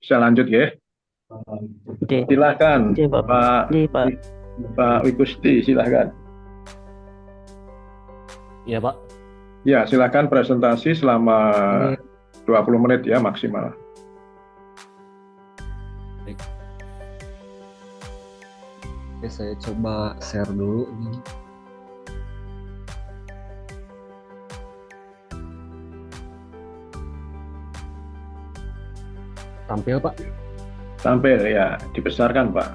Bisa lanjut ya. Oke, Silakan oke Pak. Pak Oke Pak. Pak Wikusti, silakan. Iya Pak, Ya, silakan presentasi selama ini 20 menit ya maksimal. baik. Oke, saya coba share dulu ini. Tampil Pak. Tampil ya, dibesarkan Pak.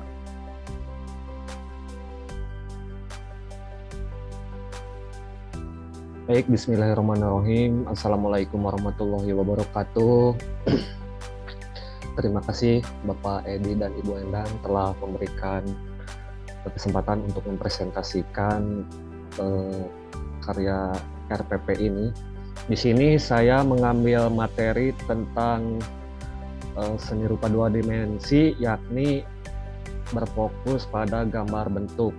Baik, Bismillahirrahmanirrahim. Assalamualaikum warahmatullahi wabarakatuh. Terima kasih Bapak Edi dan Ibu Endang telah memberikan kesempatan untuk mempresentasikan karya RPP ini. Di sini saya mengambil materi tentang seni rupa dua dimensi, yakni berfokus pada gambar bentuk.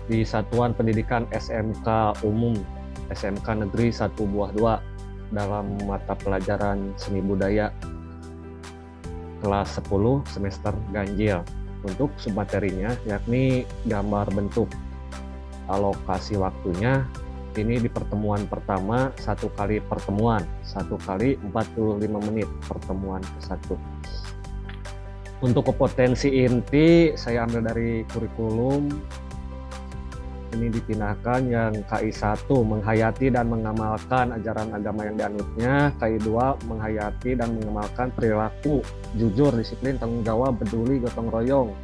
Di Satuan Pendidikan SMK Umum, SMK Negeri 1 Buah 2, dalam mata pelajaran Seni Budaya kelas 10 semester ganjil. Untuk submaterinya yakni gambar bentuk. Alokasi waktunya ini di pertemuan pertama 1 kali pertemuan, 1 kali 45 menit pertemuan ke-1. Untuk kompetensi inti saya ambil dari kurikulum. Ini dipindahkan yang KI1 menghayati dan mengamalkan ajaran agama yang dianutnya, KI2 menghayati dan mengamalkan perilaku jujur, disiplin, tanggung jawab, peduli, gotong royong,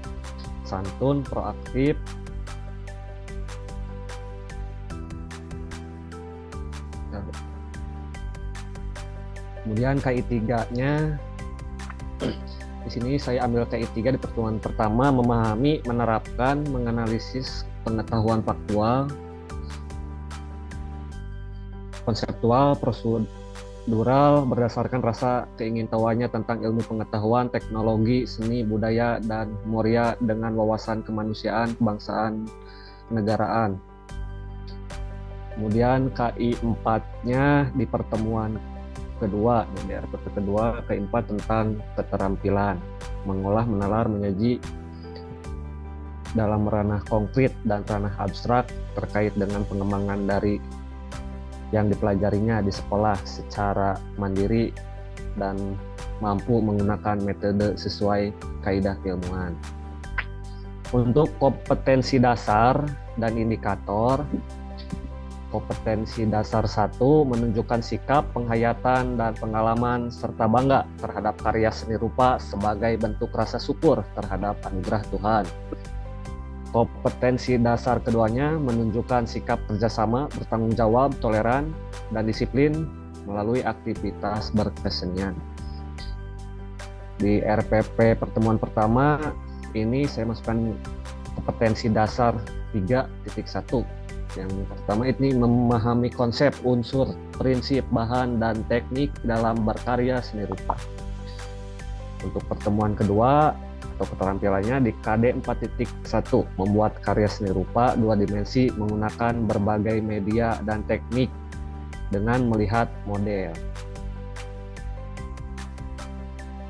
santun, proaktif. Kemudian KI3-nya di sini saya ambil KI3 di pertemuan pertama, memahami, menerapkan, menganalisis pengetahuan faktual, konseptual, prosedural berdasarkan rasa keingintahuannya tentang ilmu pengetahuan, teknologi, seni, budaya, dan moria dengan wawasan kemanusiaan, kebangsaan, kenegaraan. Kemudian KI4-nya di pertemuan kedua, di RPP kedua, KI4 tentang keterampilan, mengolah, menalar, menyaji dalam ranah konkret dan ranah abstrak terkait dengan pengembangan dari yang dipelajarinya di sekolah secara mandiri dan mampu menggunakan metode sesuai kaidah ilmuwan. Untuk kompetensi dasar dan indikator, kompetensi dasar 1 menunjukkan sikap, penghayatan, dan pengalaman serta bangga terhadap karya seni rupa sebagai bentuk rasa syukur terhadap anugerah Tuhan. Kompetensi dasar keduanya menunjukkan sikap kerjasama, bertanggung jawab, toleran, dan disiplin melalui aktivitas berkesenian. Di RPP pertemuan pertama ini saya masukkan kompetensi dasar 3.1. Yang pertama ini memahami konsep, unsur, prinsip, bahan, dan teknik dalam berkarya seni rupa. Untuk pertemuan kedua atau keterampilannya di KD 4.1, membuat karya seni rupa 2 dimensi menggunakan berbagai media dan teknik dengan melihat model.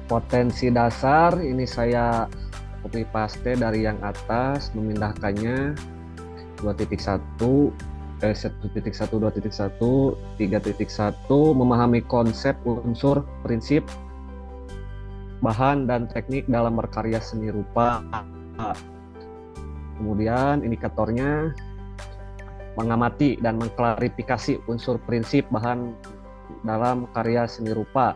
Potensi dasar ini saya copy paste dari yang atas, memindahkannya 2.1, 1.1, 2.1, 3.1, memahami konsep, unsur, prinsip, bahan, dan teknik dalam berkarya seni rupa. Kemudian indikatornya mengamati dan mengklarifikasi unsur, prinsip, bahan dalam karya seni rupa.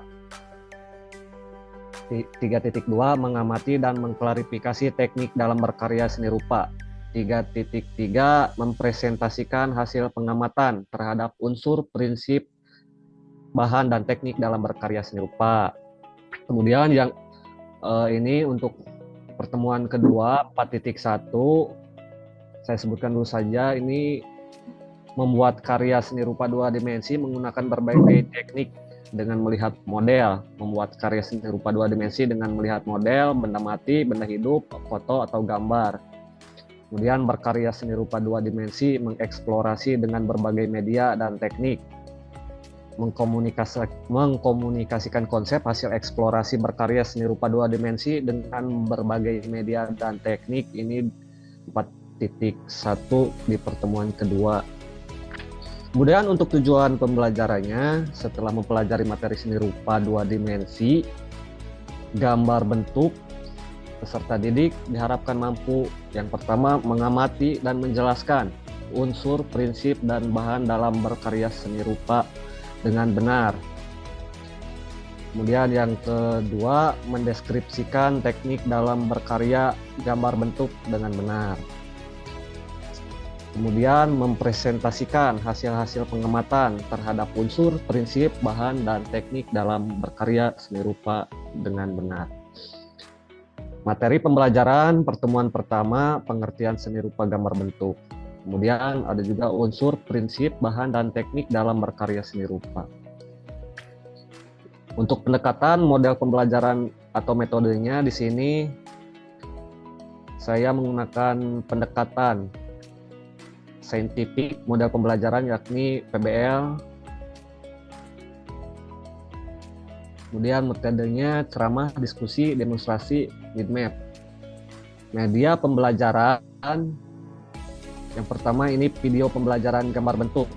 3.2 mengamati dan mengklarifikasi teknik dalam berkarya seni rupa. 3.3 mempresentasikan hasil pengamatan terhadap unsur, prinsip, bahan, dan teknik dalam berkarya seni rupa. Kemudian yang ini untuk pertemuan kedua 4.1 saya sebutkan dulu saja, ini membuat karya seni rupa 2 dimensi menggunakan berbagai teknik dengan melihat model, membuat karya seni rupa 2 dimensi dengan melihat model, benda mati, benda hidup, foto atau gambar. Kemudian berkarya seni rupa 2 dimensi mengeksplorasi dengan berbagai media dan teknik. mengkomunikasikan konsep hasil eksplorasi berkarya seni rupa 2 dimensi dengan berbagai media dan teknik. Ini 4.1 di pertemuan kedua. Kemudian untuk tujuan pembelajarannya, setelah mempelajari materi seni rupa 2 dimensi, gambar bentuk, peserta didik diharapkan mampu yang pertama mengamati dan menjelaskan unsur, prinsip, dan bahan dalam berkarya seni rupa dengan benar. Kemudian yang kedua, mendeskripsikan teknik dalam berkarya gambar bentuk dengan benar. Kemudian mempresentasikan hasil-hasil pengamatan terhadap unsur, prinsip, bahan, dan teknik dalam berkarya seni rupa dengan benar. Materi pembelajaran pertemuan pertama, pengertian seni rupa gambar bentuk. Kemudian ada juga unsur, prinsip, bahan, dan teknik dalam berkarya seni rupa. Untuk pendekatan model pembelajaran atau metodenya di sini saya menggunakan pendekatan saintifik model pembelajaran yakni PBL. Kemudian metodenya ceramah, diskusi, demonstrasi, mind map. Media pembelajaran yang pertama ini video pembelajaran gambar bentuk.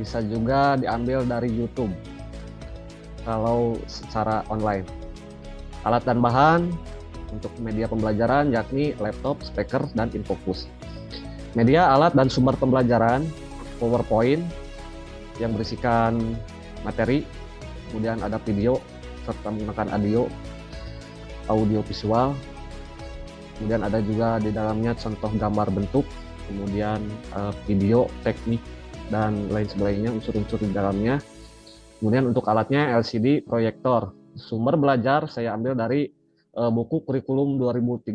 Bisa juga diambil dari YouTube kalau secara online. Alat dan bahan untuk media pembelajaran yakni laptop, speaker, dan infocus. Media, alat, dan sumber pembelajaran PowerPoint yang berisikan materi, kemudian ada video serta menggunakan audio visual. Kemudian ada juga di dalamnya contoh gambar bentuk, kemudian video, teknik, dan lain sebagainya, unsur-unsur di dalamnya. Kemudian untuk alatnya LCD proyektor. Sumber belajar saya ambil dari buku kurikulum 2013.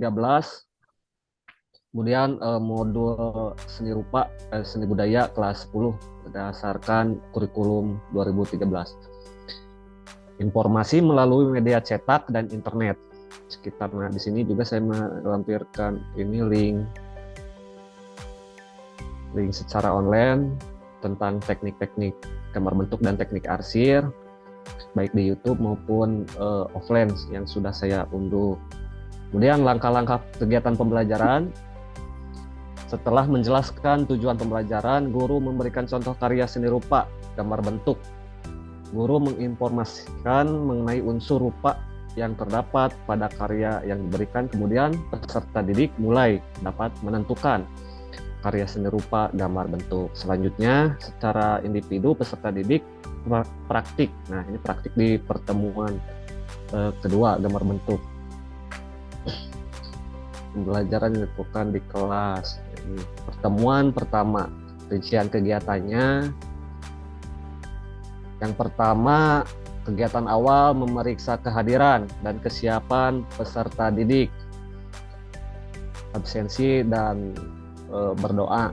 Kemudian modul seni rupa, seni budaya kelas 10 berdasarkan kurikulum 2013. Informasi melalui media cetak dan internet. Sekitarnya di sini juga saya melampirkan ini link secara online tentang teknik-teknik gambar bentuk dan teknik arsir baik di YouTube maupun offline yang sudah saya unduh. Kemudian langkah-langkah kegiatan pembelajaran. Setelah menjelaskan tujuan pembelajaran, guru memberikan contoh karya seni rupa gambar bentuk. Guru menginformasikan mengenai unsur rupa yang terdapat pada karya yang diberikan, kemudian peserta didik mulai dapat menentukan karya seni rupa gambar bentuk. Selanjutnya, secara individu peserta didik praktik. Nah, ini praktik di pertemuan kedua gambar bentuk. Pembelajaran dilakukan di kelas. Ini pertemuan pertama, rincian kegiatannya. Yang pertama, kegiatan awal memeriksa kehadiran dan kesiapan peserta didik, absensi dan berdoa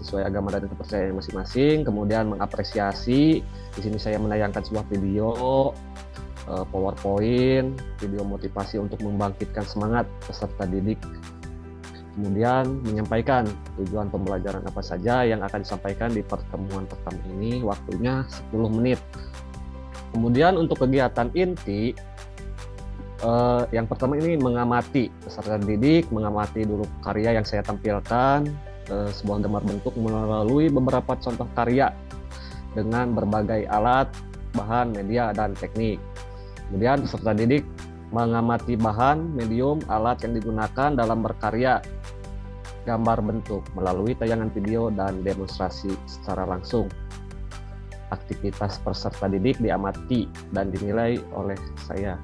sesuai agama dan kepercayaan masing-masing. Kemudian mengapresiasi. Di sini saya menayangkan sebuah video PowerPoint, video motivasi untuk membangkitkan semangat peserta didik. Kemudian menyampaikan tujuan pembelajaran apa saja yang akan disampaikan di pertemuan pertama ini. Waktunya 10 menit. Kemudian untuk kegiatan inti, yang pertama ini mengamati peserta didik, mengamati dulu karya yang saya tampilkan, sebuah gambar bentuk melalui beberapa contoh karya dengan berbagai alat, bahan, media, dan teknik. Kemudian peserta didik mengamati bahan, medium, alat yang digunakan dalam berkarya gambar bentuk melalui tayangan video dan demonstrasi secara langsung. Aktivitas peserta didik diamati dan dinilai oleh saya.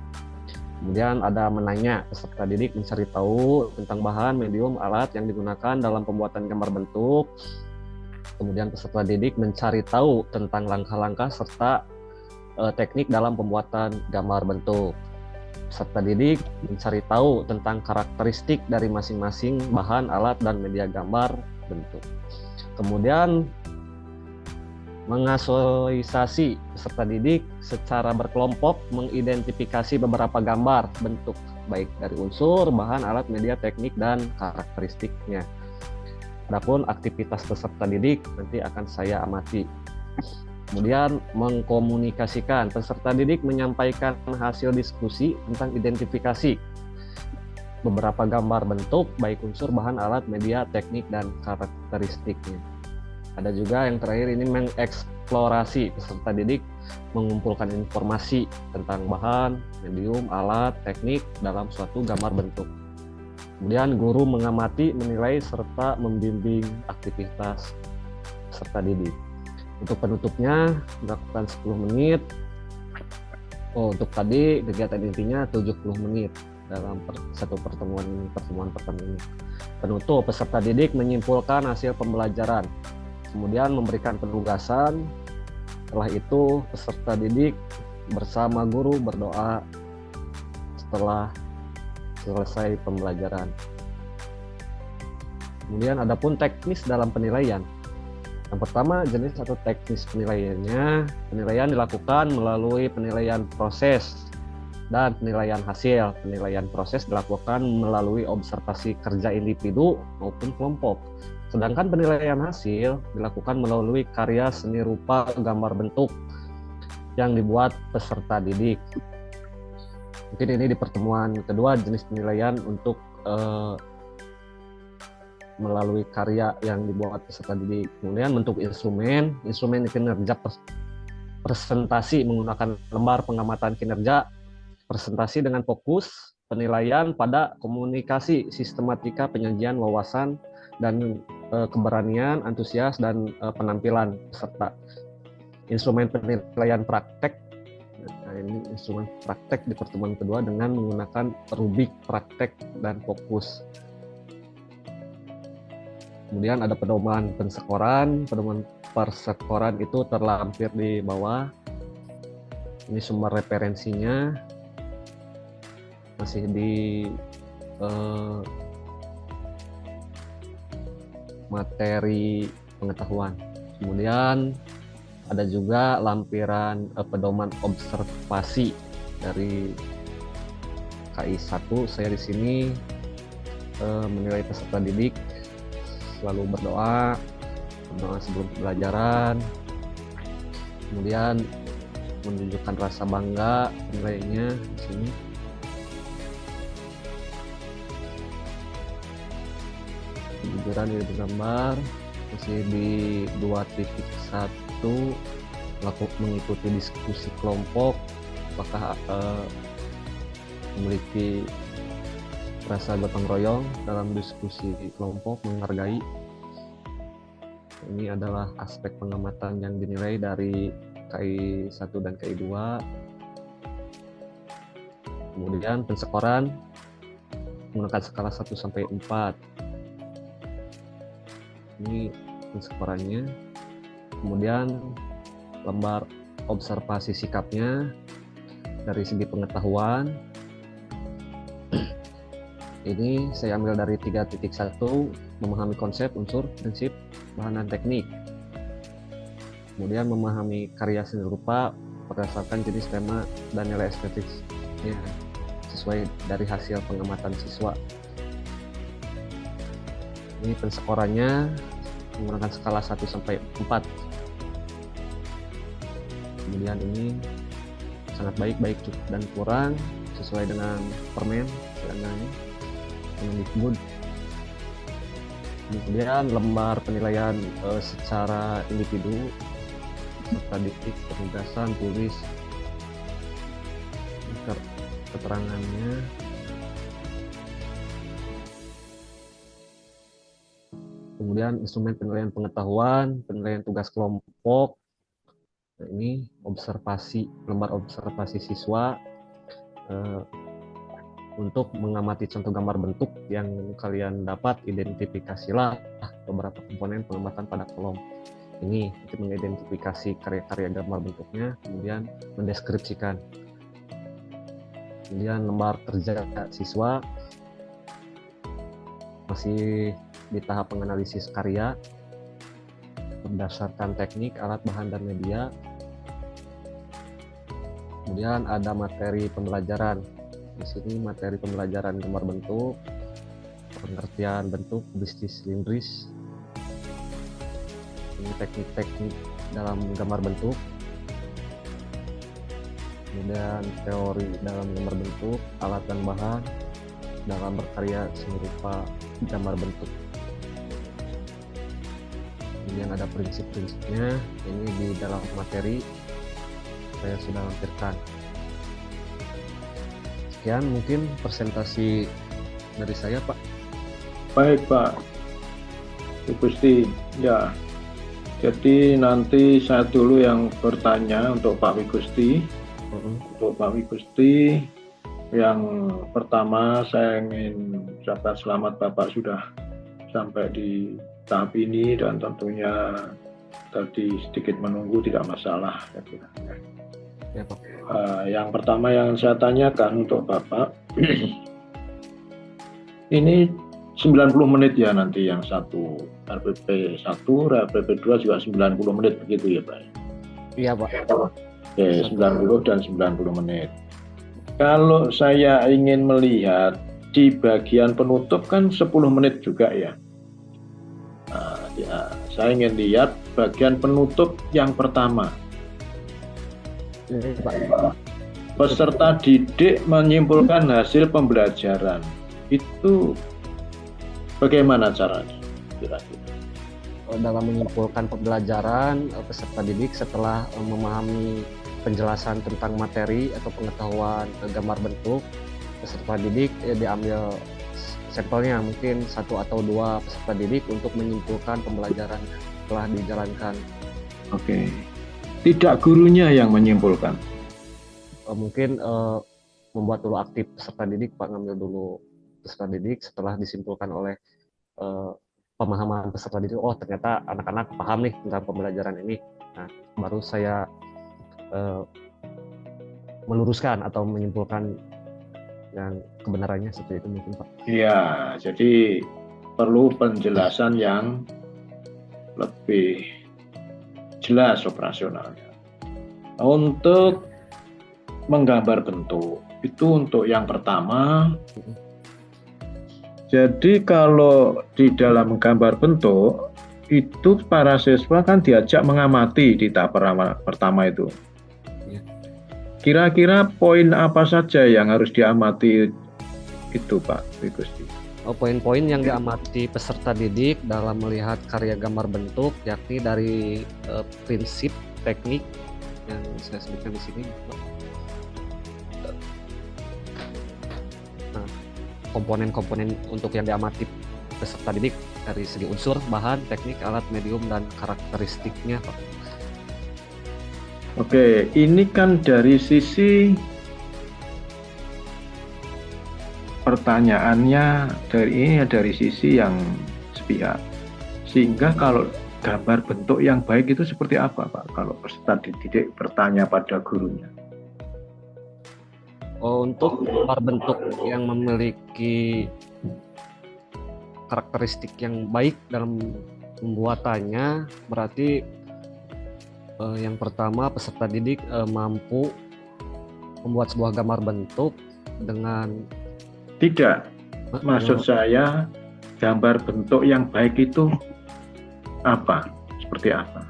Kemudian ada menanya, peserta didik mencari tahu tentang bahan, medium, alat yang digunakan dalam pembuatan gambar bentuk. Kemudian peserta didik mencari tahu tentang langkah-langkah serta teknik dalam pembuatan gambar bentuk. Peserta didik mencari tahu tentang karakteristik dari masing-masing bahan, alat, dan media gambar bentuk. Kemudian mengasosiasi peserta didik secara berkelompok mengidentifikasi beberapa gambar bentuk baik dari unsur, bahan, alat, media, teknik, dan karakteristiknya. Adapun aktivitas peserta didik nanti akan saya amati. Kemudian mengkomunikasikan, peserta didik menyampaikan hasil diskusi tentang identifikasi beberapa gambar bentuk, baik unsur, bahan, alat, media, teknik, dan karakteristiknya. Ada juga yang terakhir ini mengeksplorasi, peserta didik mengumpulkan informasi tentang bahan, medium, alat, teknik dalam suatu gambar bentuk. Kemudian guru mengamati, menilai, serta membimbing aktivitas peserta didik. Untuk penutupnya dilakukan 10 menit. Untuk tadi kegiatan intinya 70 menit dalam satu pertemuan pertama ini. Penutup, peserta didik menyimpulkan hasil pembelajaran, kemudian memberikan penugasan. Setelah itu peserta didik bersama guru berdoa setelah selesai pembelajaran. Kemudian adapun teknis dalam penilaian. Yang pertama, jenis atau teknis penilaiannya. Penilaian dilakukan melalui penilaian proses dan penilaian hasil. Penilaian proses dilakukan melalui observasi kerja individu maupun kelompok. Sedangkan penilaian hasil dilakukan melalui karya seni rupa gambar bentuk yang dibuat peserta didik. Mungkin ini di pertemuan kedua jenis penilaian untuk melalui karya yang dibuat peserta didik. Kemudian bentuk instrumen kinerja presentasi menggunakan lembar pengamatan kinerja, presentasi dengan fokus penilaian pada komunikasi, sistematika penyajian wawasan, dan keberanian, antusias, dan penampilan peserta. Instrumen penilaian praktek, nah ini instrumen praktek di pertemuan kedua dengan menggunakan rubrik praktek dan fokus. Kemudian ada pedoman pensekoran. Pedoman persekoran itu terlampir di bawah. Ini sumber referensinya masih di materi pengetahuan. Kemudian ada juga lampiran pedoman observasi dari KI 1. Saya di sini menilai peserta didik selalu berdoa sebelum pembelajaran, kemudian menunjukkan rasa bangga nilainya di sini. Kejujuran di gambar masih di 2.1 mengikuti diskusi kelompok, apakah memiliki rasa gotong royong dalam diskusi kelompok, menghargai. Ini adalah aspek pengamatan yang dinilai dari KI 1 dan KI 2. Kemudian pensekoran menggunakan skala 1 sampai 4. Ini pensekorannya. Kemudian lembar observasi sikapnya dari segi pengetahuan. Ini saya ambil dari 3.1, memahami konsep, unsur, prinsip, bahan, dan teknik. Kemudian memahami karya seni rupa berdasarkan jenis tema dan nilai estetisnya sesuai dari hasil pengamatan siswa. Ini pensekorannya menggunakan skala 1 sampai 4. Kemudian ini sangat baik, cukup, dan kurang sesuai dengan permen sebenarnya. Kemendikbud. Kemudian lembar penilaian secara individu serta didik, penugasan, tulis, keterangannya. Kemudian instrumen penilaian pengetahuan, penilaian tugas kelompok. Nah, ini observasi, lembar observasi siswa untuk mengamati contoh gambar bentuk yang kalian dapat, identifikasilah beberapa komponen pengamatan pada kolom ini untuk mengidentifikasi karya-karya gambar bentuknya, kemudian mendeskripsikan. Kemudian lembar kerja siswa masih di tahap penganalisis karya berdasarkan teknik, alat, bahan, dan media. Kemudian ada materi pembelajaran. Di sini materi pembelajaran gambar bentuk, pengertian bentuk, bisnis silindris, ini teknik-teknik dalam gambar bentuk, kemudian teori dalam gambar bentuk, alat dan bahan dalam berkarya seni rupa gambar bentuk. Kemudian ada prinsip-prinsipnya, ini di dalam materi saya sudah lampirkan. Sekian mungkin presentasi dari saya, Pak. Baik, Pak Wigusti. Ya, jadi nanti saya dulu yang bertanya untuk Pak Wigusti. Untuk Pak Wigusti, yang pertama saya ingin ucapkan selamat, Bapak sudah sampai di tahap ini, dan tentunya tadi sedikit menunggu tidak masalah. Ya, Pak. Yang pertama yang saya tanyakan untuk Bapak, ini 90 menit ya nanti yang satu RPP 1, RPP 2 juga 90 menit begitu ya Pak? Iya, Pak. Oke, 90 dan 90 menit. Kalau saya ingin melihat di bagian penutup kan 10 menit juga ya. Nah, ya, saya ingin lihat bagian penutup yang pertama. Ini, Pak. Peserta didik menyimpulkan hasil pembelajaran. Itu bagaimana caranya? Kira-kira. Dalam menyimpulkan pembelajaran, peserta didik setelah memahami penjelasan tentang materi atau pengetahuan gambar bentuk, peserta didik diambil sampelnya, mungkin 1 atau 2 peserta didik untuk menyimpulkan pembelajaran telah dijalankan. Oke. Tidak gurunya yang menyimpulkan. Mungkin membuat dulu aktif peserta didik, Pak, ngambil dulu peserta didik setelah disimpulkan oleh pemahaman peserta didik. Oh, ternyata anak-anak paham nih tentang pembelajaran ini. Nah, baru saya meluruskan atau menyimpulkan yang kebenarannya seperti itu mungkin, Pak. Iya, jadi perlu penjelasan yang lebih jelas operasionalnya. Untuk menggambar bentuk, itu untuk yang pertama. Jadi kalau di dalam gambar bentuk, itu para siswa kan diajak mengamati di tahap pertama itu. Kira-kira poin apa saja yang harus diamati itu, Pak Wigusti? Poin-poin yang diamati peserta didik dalam melihat karya gambar bentuk, yakni dari prinsip teknik yang saya sebutkan di sini. Nah, komponen-komponen untuk yang diamati peserta didik dari segi unsur, bahan, teknik, alat, medium, dan karakteristiknya, Pak. Oke, ini kan dari sisi pertanyaannya dari sisi yang sepihak. Sehingga kalau gambar bentuk yang baik itu seperti apa, Pak? Kalau peserta didik bertanya pada gurunya. Untuk gambar bentuk yang memiliki karakteristik yang baik dalam pembuatannya, berarti yang pertama peserta didik mampu membuat sebuah gambar bentuk dengan Tidak, maksud saya gambar bentuk yang baik itu apa? Seperti apa?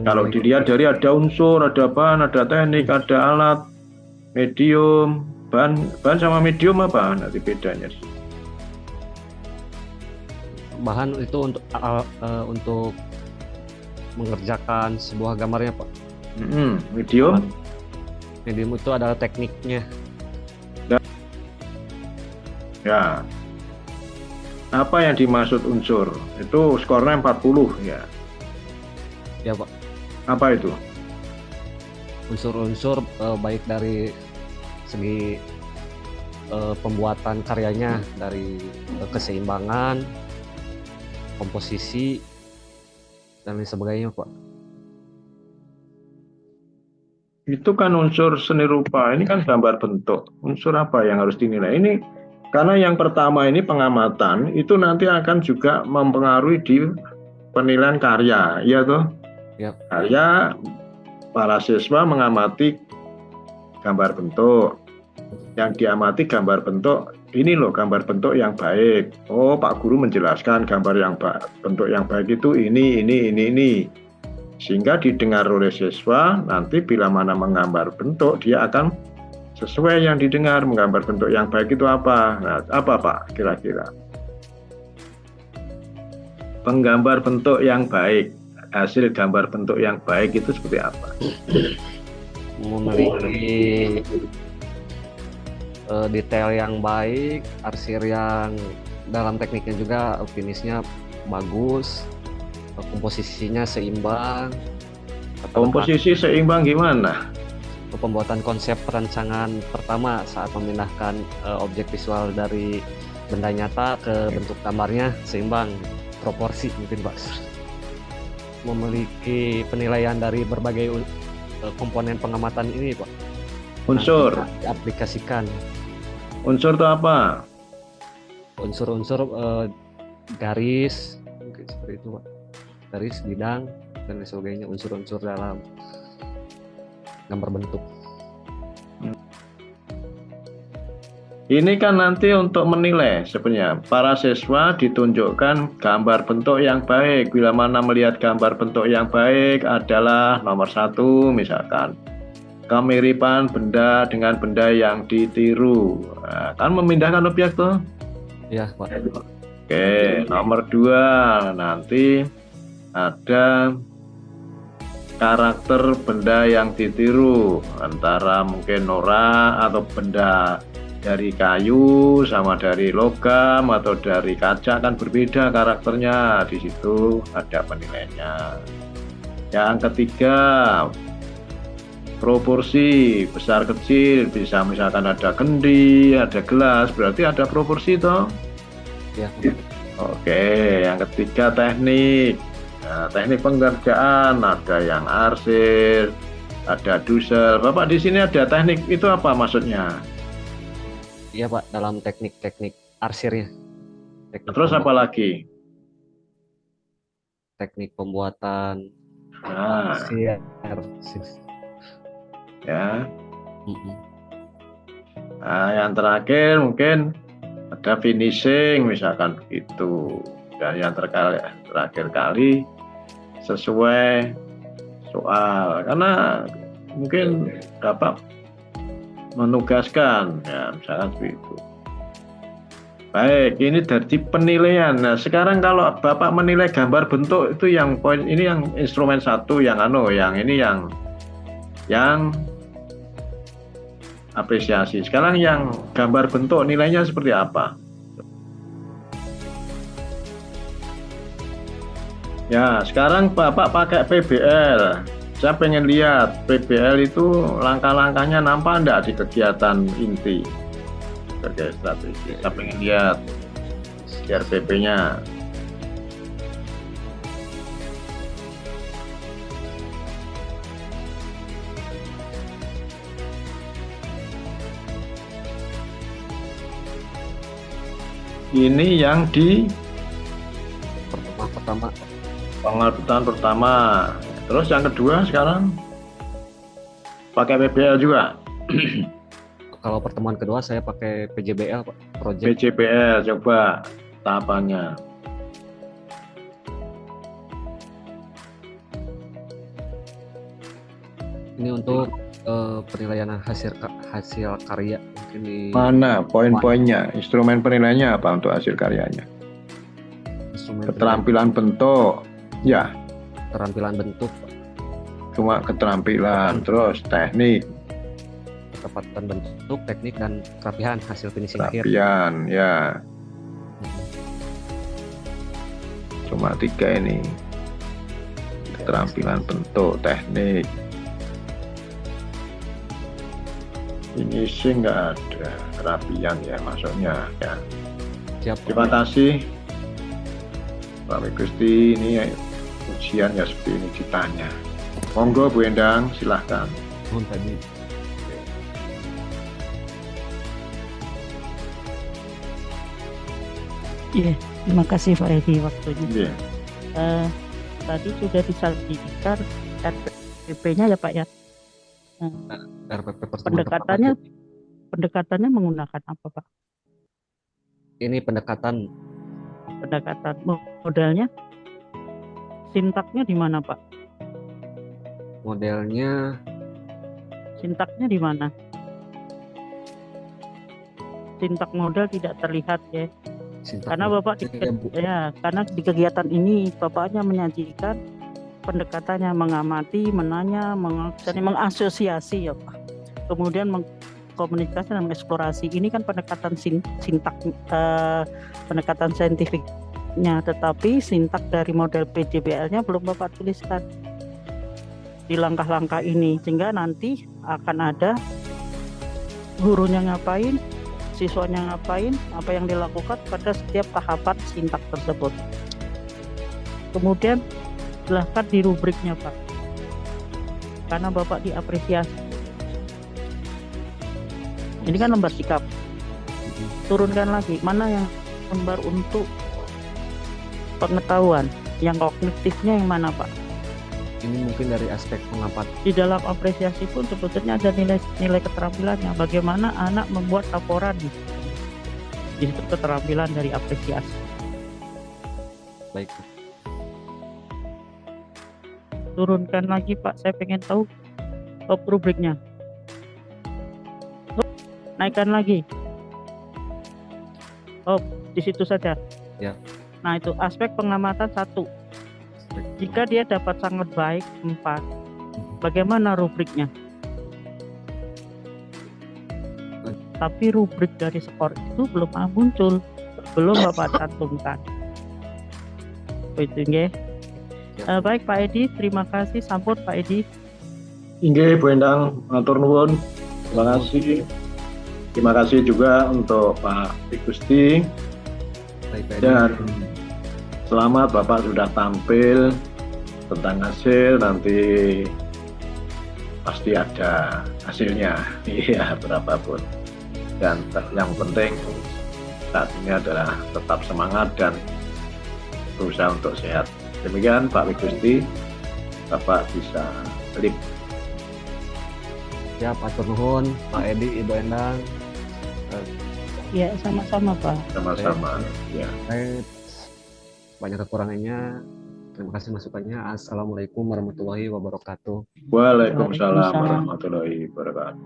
Kalau dilihat dari ada unsur, ada bahan, ada teknik, ada alat, medium, bahan sama medium apa nanti bedanya? Bahan itu untuk mengerjakan sebuah gambarnya, Pak. Medium? Medium itu adalah tekniknya. Ya. Apa yang dimaksud unsur? Itu skornya 40 ya. Ya, Pak. Apa itu? Unsur-unsur baik dari segi pembuatan karyanya, dari keseimbangan, komposisi, dan lain sebagainya, Pak. Itu kan unsur seni rupa, ini kan gambar bentuk. Unsur apa yang harus dinilai? Ini karena yang pertama ini pengamatan, itu nanti akan juga mempengaruhi di penilaian karya, ya toh? Ya. Karya, para siswa mengamati gambar bentuk. Yang diamati gambar bentuk, ini loh gambar bentuk yang baik. Oh, Pak Guru menjelaskan gambar yang bentuk yang baik itu ini. sehingga didengar oleh siswa. Nanti bila mana menggambar bentuk, dia akan sesuai yang didengar. Menggambar bentuk yang baik itu apa? Nah, apa Pak kira-kira? Penggambar bentuk yang baik, hasil gambar bentuk yang baik itu seperti apa? Memiliki detail yang baik, arsir yang dalam tekniknya juga finishnya bagus, komposisinya seimbang. Komposisi seimbang gimana? Pembuatan konsep perancangan pertama saat memindahkan objek visual dari benda nyata ke bentuk gambarnya seimbang, proporsi mungkin Pak. Memiliki penilaian dari berbagai komponen pengamatan ini Pak. Unsur. Diaplikasikan. Unsur itu apa? Unsur-unsur garis, mungkin seperti itu Pak. Garis, bidang, dan lain sebagainya, unsur-unsur dalam gambar bentuk. Ini kan nanti untuk menilai sebenarnya para siswa ditunjukkan gambar bentuk yang baik. Bila mana melihat gambar bentuk yang baik adalah nomor 1 misalkan kemiripan benda dengan benda yang ditiru. Nah, kan memindahkan objek tuh. Ya Pak. Oke, nomor 2 nanti ada karakter benda yang ditiru, antara mungkin norak atau benda dari kayu sama dari logam atau dari kaca, kan berbeda karakternya. Di situ ada penilaiannya. Yang ketiga, proporsi besar kecil, bisa misalkan ada kendi, ada gelas, berarti ada proporsi toh. Ya. Oke, yang ketiga teknik. Nah, teknik pengerjaan ada yang arsir, ada dusel. Bapak di sini ada teknik itu apa maksudnya? Iya Pak, dalam teknik-teknik arsirnya. Terus apa lagi? Teknik pembuatan arsir. Ya. Nah, yang terakhir mungkin ada finishing misalkan begitu. Dan yang terakhir kali sesuai soal, karena mungkin Bapak menugaskan ya misalkan seperti itu. Baik, ini dari penilaian. Nah, sekarang kalau Bapak menilai gambar bentuk itu yang poin ini, yang instrumen 1, yang yang ini yang apresiasi. Sekarang yang gambar bentuk nilainya seperti apa? Ya, sekarang Bapak pakai PBL. Saya pengen lihat PBL itu langkah-langkahnya nampak enggak di kegiatan inti sebagai strategi. Saya pengen lihat RPP-nya. Ini yang di pengertian pertama. Terus yang kedua sekarang pakai PBL juga. Kalau pertemuan kedua saya pakai PJBL Pak, project. PJBL coba tahapannya. Ini untuk penilaian hasil karya mungkin di mana poin-poinnya, instrumen penilaiannya apa untuk hasil karyanya? Keterampilan bentuk, ya. Keterampilan bentuk, cuma keterampilan, terus teknik, ketepatan bentuk, teknik, dan kerapihan hasil finishing akhir. Kerapihan, ya. Cuma 3 ini, keterampilan bentuk, teknik. Finishing nggak ada, kerapihan ya maksudnya ya. Siap. Terima kasih Pak Gusti, ini ujian ya seperti ini ditanya. Monggo Bu Endang, silahkan. Tadi. Iya, terima kasih Pak Edi waktunya. Yeah. Tadi sudah disampaikan RPP-nya ya Pak ya. RPP pendekatannya menggunakan apa Pak? Ini pendekatan Modelnya, sintaknya di mana Pak? Modelnya Sintaknya di mana? Sintak model tidak terlihat ya. sintak Karena Bapak modelnya, Bu. karena di kegiatan ini Bapaknya menyajikan pendekatannya mengamati, menanya, mengasosiasi ya Pak. Kemudian mengkomunikasi dan mengeksplorasi. Ini kan pendekatan sintak pendekatan saintifiknya, tetapi sintak dari model PJBL-nya belum Bapak tuliskan di langkah-langkah ini, sehingga nanti akan ada gurunya ngapain, siswanya ngapain, apa yang dilakukan pada setiap tahapan sintak tersebut. Kemudian silahkan di rubriknya Pak, karena Bapak diapresiasi. Ini kan lembar sikap, turunkan lagi mana yang lembar untuk pengetahuan, yang kognitifnya yang mana Pak. Ini mungkin dari aspek pengamat. Di dalam apresiasi pun sebetulnya ada nilai keterampilannya, bagaimana anak membuat laporan. Di situ keterampilan dari apresiasi. Baik. Turunkan lagi Pak, saya pengen tahu rubriknya. Naikkan lagi. Di situ saja. Ya. Nah, itu aspek pengamatan 1. Jika dia dapat sangat baik 4, bagaimana rubriknya? Tapi rubrik dari skor itu belum muncul, belum Bapak cantumkan. Itu nggih. Baik Pak Edi, terima kasih. Sampun Pak Edi. Inggih Bu Endang, matur nuwun. Terima kasih. Terima kasih juga untuk Pak Gusti. Baik, Pak Edi. Dan selamat Bapak sudah tampil tentang hasil, nanti pasti ada hasilnya. Iya, berapapun. Dan yang penting saat ini adalah tetap semangat dan berusaha untuk sehat. Demikian Pak Gusti, Bapak bisa klip. Ya, Pak Nuhun, Pak Edi, Ibu Endang. Ya, sama-sama Pak. Sama-sama. Ya. Baik, banyak kekurangannya. Terima kasih masukannya. Assalamualaikum warahmatullahi wabarakatuh. Waalaikumsalam warahmatullahi wabarakatuh.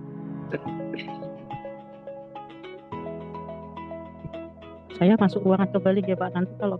Saya masuk ruangan kembali ya Pak, nanti kalau